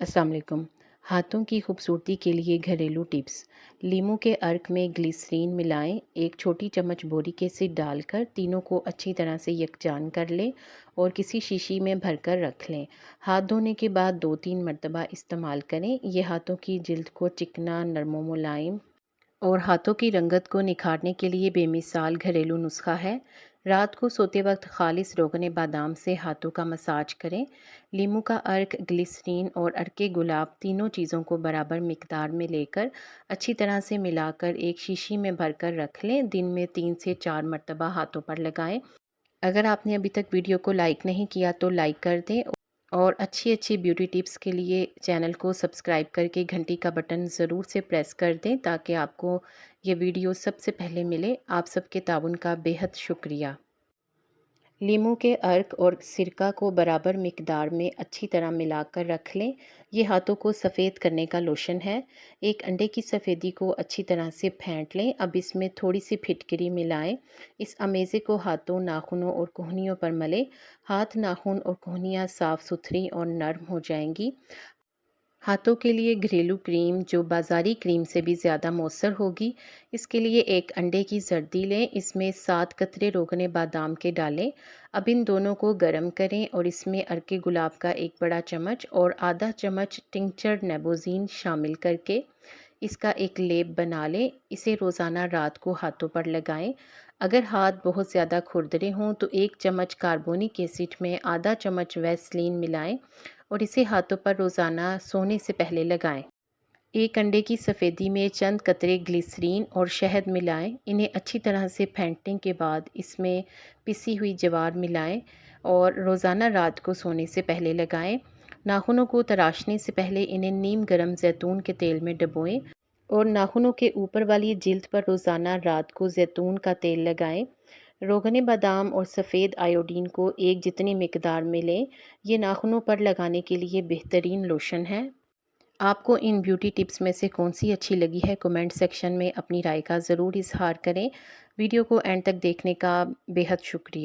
अस्सलाम वालेकुम। हाथों की खूबसूरती के लिए घरेलू टिप्स। लीमू के अर्क में ग्लिसरीन मिलाएं, एक छोटी चम्मच बोरिक एसिड डालकर तीनों को अच्छी तरह से यकजान कर लें और किसी शीशी में भरकर रख लें। हाथ धोने के बाद 2-3 मरतबा इस्तेमाल करें। ये हाथों की जिल्द को चिकना, नरम व मुलायम और हाथों की रंगत को निखारने के लिए बेमिसाल घरेलू नुस्खा है। रात को सोते वक्त खालिस रोगन बादाम से हाथों का मसाज करें। लीमू का अर्क, ग्लिसरीन और अर्के गुलाब तीनों चीज़ों को बराबर मिकदार में लेकर अच्छी तरह से मिलाकर एक शीशी में भरकर रख लें। दिन में 3 से 4 मरतबा हाथों पर लगाएं। अगर आपने अभी तक वीडियो को लाइक नहीं किया तो लाइक कर दें और अच्छी अच्छी ब्यूटी टिप्स के लिए चैनल को सब्सक्राइब करके घंटी का बटन ज़रूर से प्रेस कर दें ताकि आपको ये वीडियो सबसे पहले मिले। आप सबके ताउन का बेहद शुक्रिया। लीमू के अर्क और सिरका को बराबर मिकदार में अच्छी तरह मिलाकर रख लें। ये हाथों को सफ़ेद करने का लोशन है। एक अंडे की सफ़ेदी को अच्छी तरह से फेंट लें। अब इसमें थोड़ी सी फिटकरी मिलाएं। इस अमेज़े को हाथों, नाखूनों और कोहनियों पर मलें। हाथ, नाखून और कोहनियाँ साफ़ सुथरी और नरम हो जाएंगी। हाथों के लिए घरेलू क्रीम जो बाज़ारी क्रीम से भी ज़्यादा मौसर होगी। इसके लिए एक अंडे की जर्दी लें, इसमें 7 कतरे रोगने बादाम के डालें। अब इन दोनों को गर्म करें और इसमें अर्के गुलाब का एक बड़ा चम्मच और आधा चम्मच टिंक्चर नेबोज़ीन शामिल करके इसका एक लेप बना लें। इसे रोज़ाना रात को हाथों पर लगाएं। अगर हाथ बहुत ज़्यादा खुरदरे हों तो 1 चम्मच कार्बोनिक एसिड में आधा चम्मच वैसलीन मिलाएं और इसे हाथों पर रोज़ाना सोने से पहले लगाएं। एक अंडे की सफ़ेदी में चंद कतरे ग्लिसरीन और शहद मिलाएं। इन्हें अच्छी तरह से फेंटने के बाद इसमें पिसी हुई ज्वार मिलाएं और रोज़ाना रात को सोने से पहले लगाएं। नाखूनों को तराशने से पहले इन्हें नीम गर्म जैतून के तेल में डुबोएं और नाखूनों के ऊपर वाली जिल्द पर रोज़ाना रात को जैतून का तेल लगाएं। रोगन बादाम और सफ़ेद आयोडीन को एक जितनी मिकदार में लें। ये नाखूनों पर लगाने के लिए बेहतरीन लोशन है। आपको इन ब्यूटी टिप्स में से कौन सी अच्छी लगी है कमेंट सेक्शन में अपनी राय का ज़रूर इजहार करें। वीडियो को एंड तक देखने का बेहद शुक्रिया।